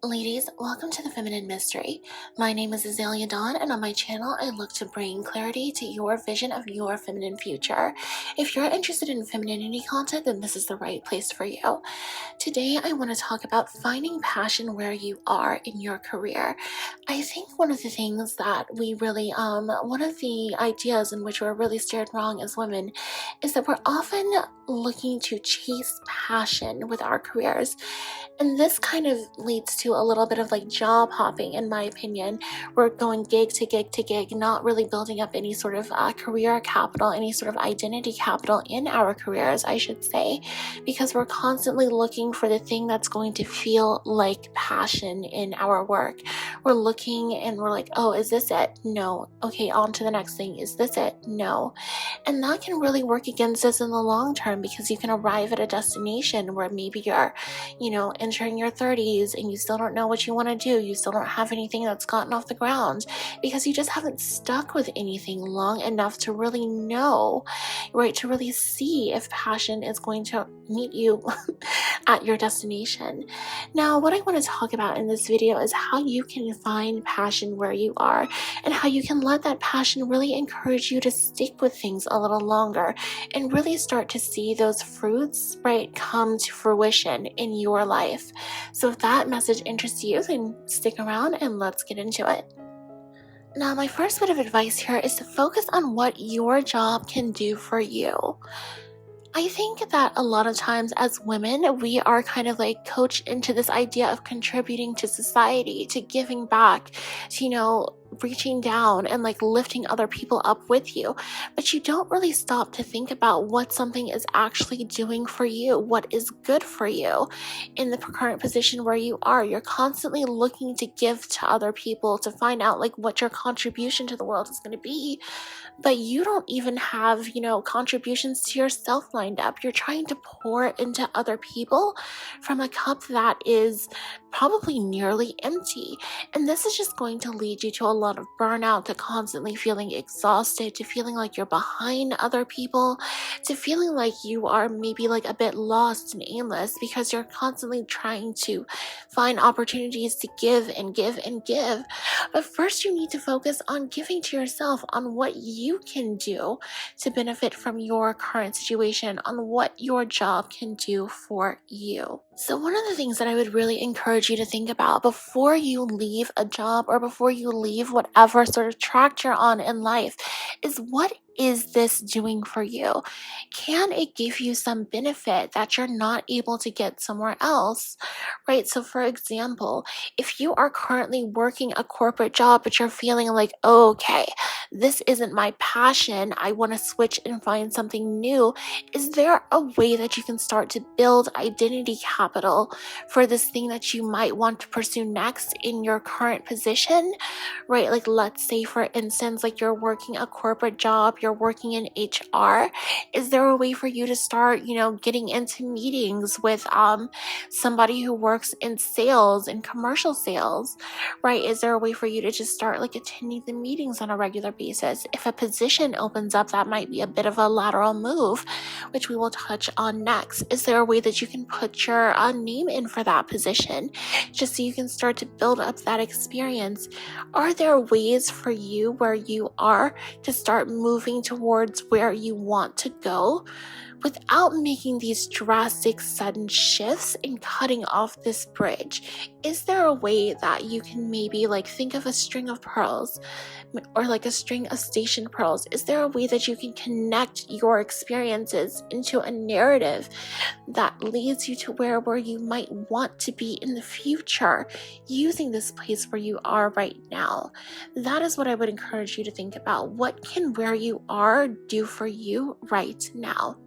Ladies, welcome to the Feminine Mystery. My name is Azalea Dawn, and on my channel, I look to bring clarity to your vision of your feminine future. If you're interested in femininity content, then this is the right place for you. Today, I want to talk about finding passion where you are in your career. I think one of the things that we really, one of the ideas in which we're really steered wrong as women is that we're often looking to chase passion with our careers. And this kind of leads to a little bit of like job hopping, in my opinion. We're going gig to gig to gig, not really building up any sort of career capital, any sort of identity capital in our careers, I should say, because we're constantly looking for the thing that's going to feel like passion in our work. We're looking and we're like, oh, is this it? No. Okay, on to the next thing. Is this it? No. And that can really work against us in the long term because you can arrive at a destination where maybe you're entering your 30s and you still don't know what you want to do. You still don't have anything that's gotten off the ground because you just haven't stuck with anything long enough to really know, right? To really see if passion is going to meet you at your destination. Now, what I want to talk about in this video is how you can find passion where you are and how you can let that passion really encourage you to stick with things a little longer and really start to see those fruits, right, come to fruition in your life. So if that message interests you, then stick around and let's get into it. Now, my first bit of advice here is to focus on what your job can do for you. I think that a lot of times as women, we are kind of like coached into this idea of contributing to society, to giving back, to, reaching down and like lifting other people up with you. But you don't really stop to think about what something is actually doing for you, what is good for you in the current position where you are. You're constantly looking to give to other people to find out like what your contribution to the world is going to be. But you don't even have, contributions to yourself lined up. You're trying to pour into other people from a cup that is probably nearly empty. And this is just going to lead you to a lot of burnout, to constantly feeling exhausted, to feeling like you're behind other people, to feeling like you are maybe like a bit lost and aimless because you're constantly trying to find opportunities to give and give and give. But first, you need to focus on giving to yourself, on what you can do to benefit from your current situation, on what your job can do for you. So one of the things that I would really encourage you to think about before you leave a job or before you leave whatever sort of track you're on in life is, what is this doing for you? Can it give you some benefit that you're not able to get somewhere else, right? So for example, if you are currently working a corporate job, but you're feeling like, oh, okay, this isn't my passion, I want to switch and find something new, is there a way that you can start to build identity capital for this thing that you might want to pursue next in your current position, right? Like, let's say, for instance, like you're working a corporate job, you're working in HR. Is there a way for you to start, getting into meetings with somebody who works in sales and commercial sales, right? Is there a way for you to just start like attending the meetings on a regular basis? If a position opens up, that might be a bit of a lateral move, which we will touch on next. Is there a way that you can put your name in for that position just so you can start to build up that experience? Are there ways for you where you are to start moving towards where you want to go without making these drastic sudden shifts and cutting off this bridge? Is there a way that you can maybe like think of a string of pearls or like a string of station pearls? Is there a way that you can connect your experiences into a narrative that leads you to where you might want to be in the future using this place where you are right now? That is what I would encourage you to think about. What can where you are do for you right now?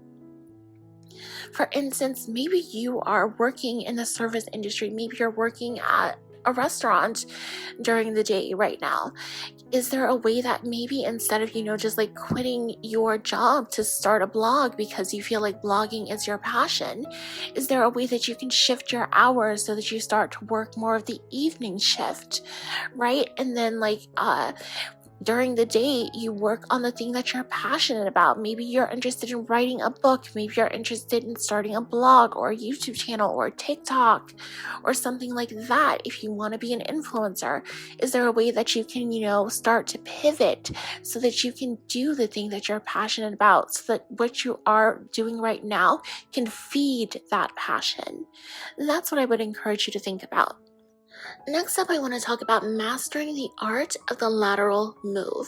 For instance, maybe you are working in the service industry. Maybe you're working at a restaurant during the day right now. Is there a way that maybe instead of, just like quitting your job to start a blog because you feel like blogging is your passion, is there a way that you can shift your hours so that you start to work more of the evening shift, right? And then during the day, you work on the thing that you're passionate about. Maybe you're interested in writing a book. Maybe you're interested in starting a blog or a YouTube channel or TikTok or something like that. If you want to be an influencer, is there a way that you can, start to pivot so that you can do the thing that you're passionate about, so that what you are doing right now can feed that passion? That's what I would encourage you to think about. Next up, I want to talk about mastering the art of the lateral move.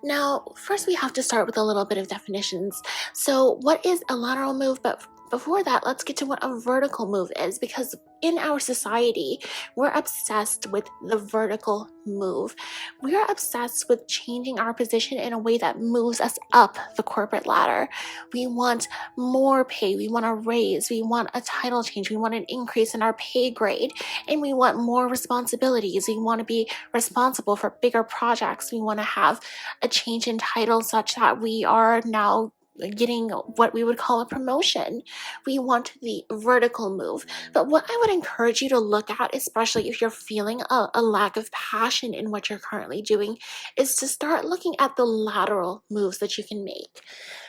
Now, first we have to start with a little bit of definitions. So what is a lateral move? But before that, let's get to what a vertical move is, because in our society, we're obsessed with the vertical move. We're obsessed with changing our position in a way that moves us up the corporate ladder. We want more pay, we want a raise, we want a title change, we want an increase in our pay grade, and we want more responsibilities. We want to be responsible for bigger projects. We want to have a change in title such that we are now getting what we would call a promotion. We want the vertical move. But what I would encourage you to look at, especially if you're feeling a lack of passion in what you're currently doing, is to start looking at the lateral moves that you can make.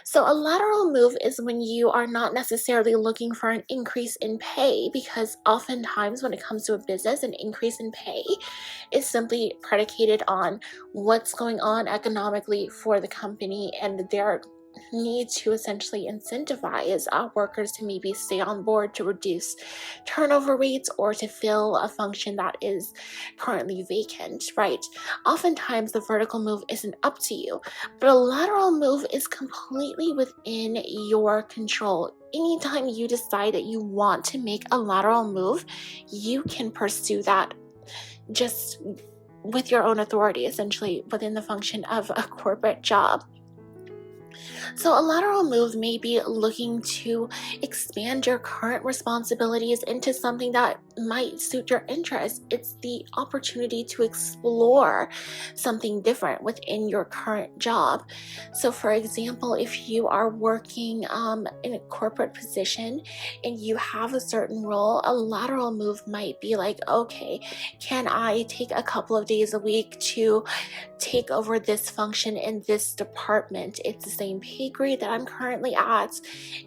So a lateral move is when you are not necessarily looking for an increase in pay, because oftentimes when it comes to a business, an increase in pay is simply predicated on what's going on economically for the company and their need to essentially incentivize workers to maybe stay on board, to reduce turnover rates, or to fill a function that is currently vacant, right? Oftentimes the vertical move isn't up to you, but a lateral move is completely within your control. Anytime you decide that you want to make a lateral move, you can pursue that just with your own authority, essentially within the function of a corporate job. So a lateral move may be looking to expand your current responsibilities into something that might suit your interests. It's the opportunity to explore something different within your current job. So for example, if you are working in a corporate position and you have a certain role, a lateral move might be like, okay, can I take a couple of days a week to take over this function in this department? It's the same pay grade that I'm currently at.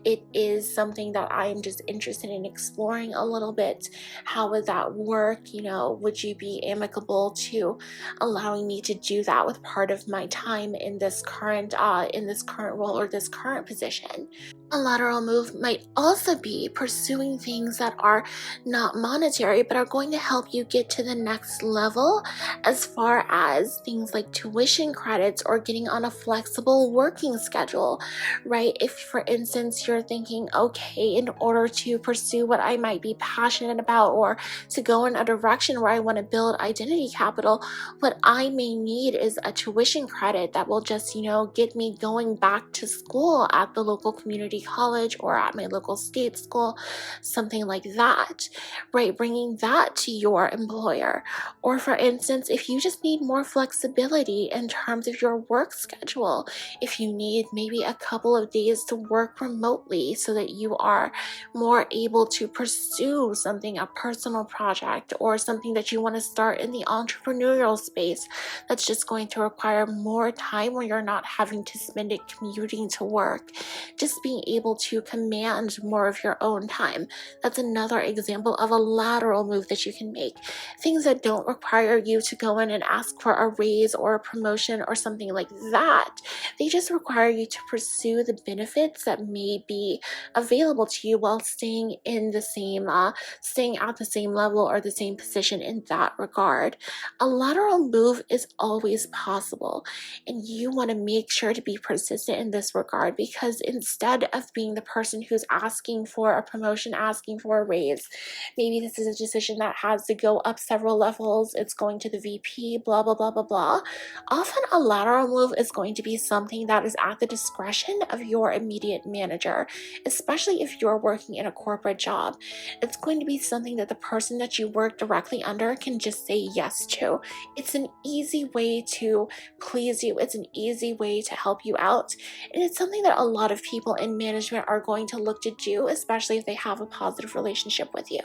It is something that I'm just interested in exploring a little bit. How would that work? Would you be amicable to allowing me to do that with part of my time in this current role or this current position? A lateral move might also be pursuing things that are not monetary, but are going to help you get to the next level, as far as things like tuition credits or getting on a flexible working schedule, right? If, for instance, you're thinking, okay, in order to pursue what I might be passionate about or to go in a direction where I want to build identity capital, what I may need is a tuition credit that will just, get me going back to school at the local community college or at my local state school, something like that, right? Bringing that to your employer. Or for instance, if you just need more flexibility in terms of your work schedule, if you need maybe a couple of days to work remotely so that you are more able to pursue something, a personal project or something that you want to start in the entrepreneurial space, that's just going to require more time where you're not having to spend it commuting to work, just being able to command more of your own time. That's another example of a lateral move that you can make. Things that don't require you to go in and ask for a raise or a promotion or something like that. They just require you to pursue the benefits that may be available to you while staying at the same level or the same position in that regard. A lateral move is always possible, and you want to make sure to be persistent in this regard, because instead of being the person who's asking for a promotion, asking for a raise, maybe this is a decision that has to go up several levels, it's going to the VP, blah, blah, blah, blah, blah. Often a lateral move is going to be something that is at the discretion of your immediate manager, especially if you're working in a corporate job. It's going to be something that the person that you work directly under can just say yes to. It's an easy way to please you. It's an easy way to help you out. And it's something that a lot of people in management are going to look to do, especially if they have a positive relationship with you.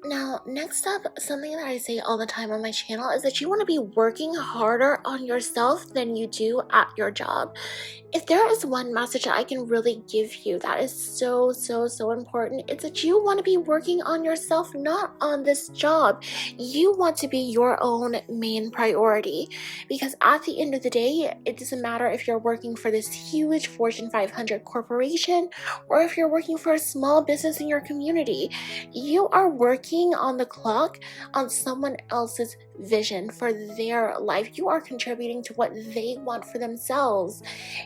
Now, Now, next up, something that I say all the time on my channel is that you want to be working harder on yourself than you do at your job. If there is one message that I can really give you that is so important, it's that you want to be working on yourself, not on this job. You want to be your own main priority, because at the end of the day, it doesn't matter if you're working for this huge Fortune 500 corporation or if you're working for a small business in your community. You are working on the clock on someone else's vision for their life. You are contributing to what they want for themselves.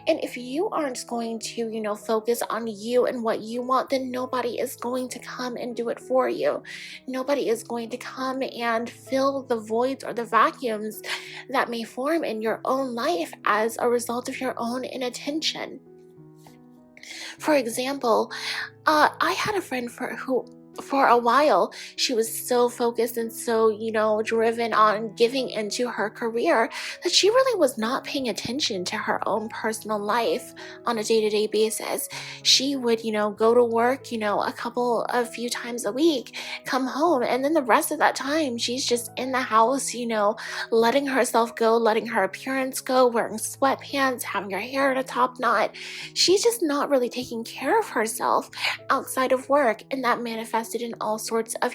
And if you aren't going to, focus on you and what you want, then nobody is going to come and do it for you. Nobody is going to come and fill the voids or the vacuums that may form in your own life as a result of your own inattention. For example, I had a friend who for a while, she was so focused and so, driven on giving into her career that she really was not paying attention to her own personal life on a day-to-day basis. She would, go to work, a few times a week, come home, and then the rest of that time, she's just in the house, letting herself go, letting her appearance go, wearing sweatpants, having her hair in a top knot. She's just not really taking care of herself outside of work, and that manifested in all sorts of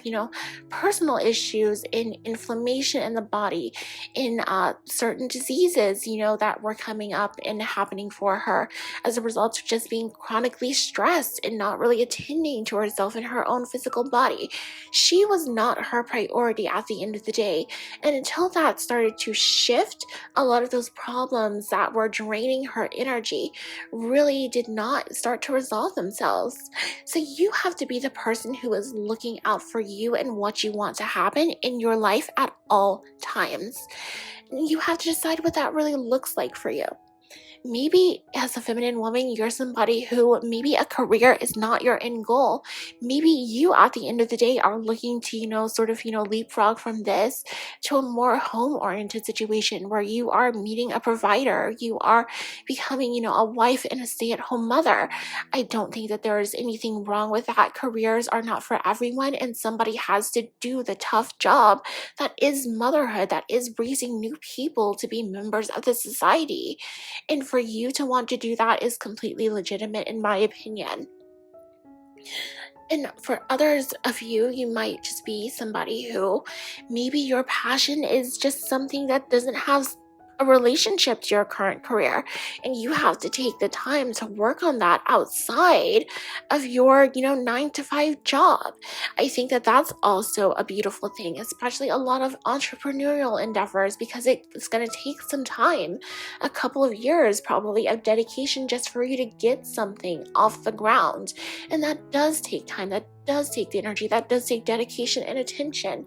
personal issues, in inflammation in the body, in certain diseases that were coming up and happening for her as a result of just being chronically stressed and not really attending to herself and her own physical body. She was not her priority at the end of the day, and until that started to shift, a lot of those problems that were draining her energy really did not start to resolve themselves. So you have to be the person who is looking out for you and what you want to happen in your life at all times. You have to decide what that really looks like for you. Maybe as a feminine woman, you're somebody who maybe a career is not your end goal. Maybe you at the end of the day are looking to, leapfrog from this to a more home-oriented situation where you are meeting a provider. You are becoming, a wife and a stay-at-home mother. I don't think that there is anything wrong with that. Careers are not for everyone, and somebody has to do the tough job that is motherhood, that is raising new people to be members of the society. And for you to want to do that is completely legitimate, in my opinion. And for others of you, you might just be somebody who maybe your passion is just something that doesn't have a relationship to your current career, and you have to take the time to work on that outside of your 9 to 5 job. I think that that's also a beautiful thing, especially a lot of entrepreneurial endeavors, because it's going to take some time, a couple of years probably of dedication just for you to get something off the ground. And that does take time, that does take the energy, that does take dedication and attention.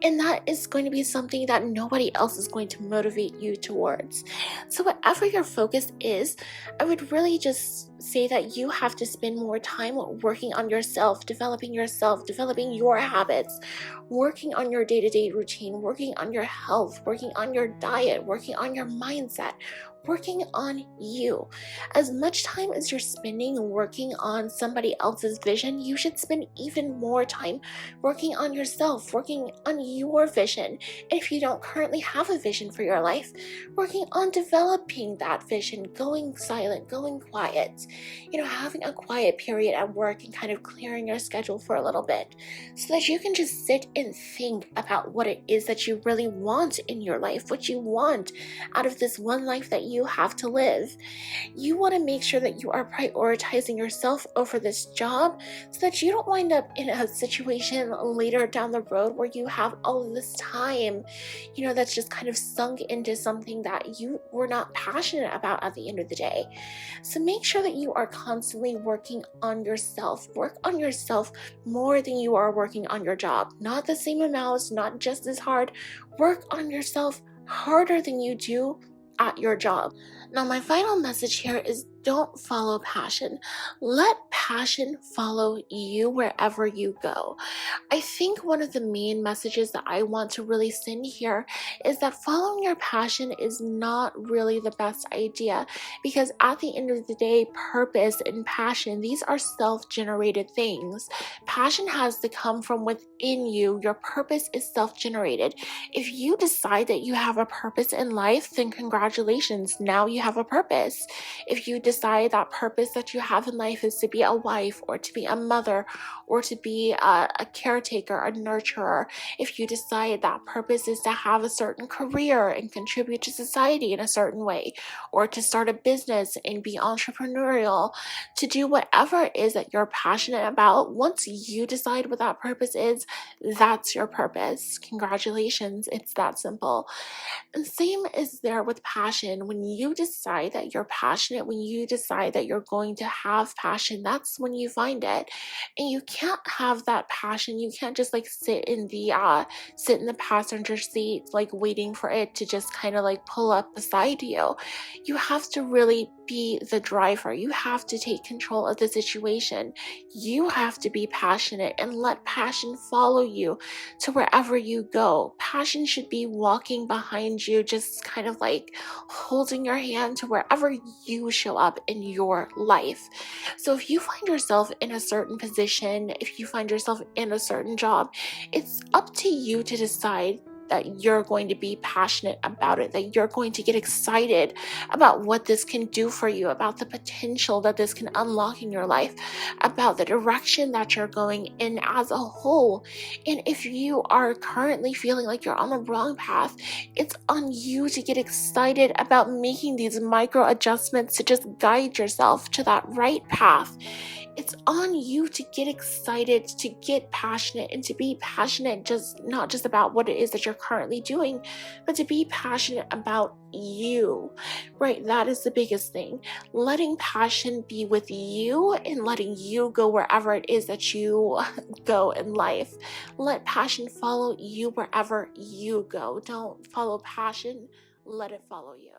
And that is going to be something that nobody else is going to motivate you towards. So whatever your focus is, I would really just say that you have to spend more time working on yourself, developing your habits, working on your day-to-day routine, working on your health, working on your diet, working on your mindset, working on you. As much time as you're spending working on somebody else's vision, you should spend even more time working on yourself, working on your vision. And if you don't currently have a vision for your life, working on developing that vision, going silent, going quiet, having a quiet period at work and kind of clearing your schedule for a little bit so that you can just sit and think about what it is that you really want in your life, what you want out of this one life that you have to live. You want to make sure that you are prioritizing yourself over this job so that you don't wind up in a situation later down the road where you have all of this time, that's just kind of sunk into something that you were not passionate about at the end of the day. So make sure that you are constantly working on yourself. Work on yourself more than you are working on your job. Not the same amount, not just as hard. Work on yourself harder than you do at your job. Now, my final message here is Don't follow passion. Let passion follow you wherever you go. I think one of the main messages that I want to really send here is that following your passion is not really the best idea, because at the end of the day, purpose and passion, these are self-generated things. Passion has to come from within you. Your purpose is self-generated. If you decide that you have a purpose in life, then congratulations, now you have a purpose. If you decide that purpose that you have in life is to be a wife or to be a mother or to be a caretaker, a nurturer, if you decide that purpose is to have a certain career and contribute to society in a certain way, or to start a business and be entrepreneurial, to do whatever it is that you're passionate about, once you decide what that purpose is, that's your purpose. Congratulations, it's that simple. And same is there with passion. When you decide that you're passionate, when you decide that you're going to have passion, that's when you find it. And you can't have that passion. You can't just like sit in the passenger seat, like waiting for it to just kind of like pull up beside you. You have to really be the driver. You have to take control of the situation. You have to be passionate and let passion follow you to wherever you go. Passion should be walking behind you, just kind of like holding your hand to wherever you show up in your life. So if you find yourself in a certain position, if you find yourself in a certain job, it's up to you to decide that you're going to be passionate about it, that you're going to get excited about what this can do for you, about the potential that this can unlock in your life, about the direction that you're going in as a whole. And if you are currently feeling like you're on the wrong path, it's on you to get excited about making these micro adjustments to just guide yourself to that right path. It's on you to get excited, to get passionate, and to be passionate just not just about what it is that you're currently doing, but to be passionate about you, right? That is the biggest thing. Letting passion be with you and letting you go wherever it is that you go in life. Let passion follow you wherever you go. Don't follow passion, let it follow you.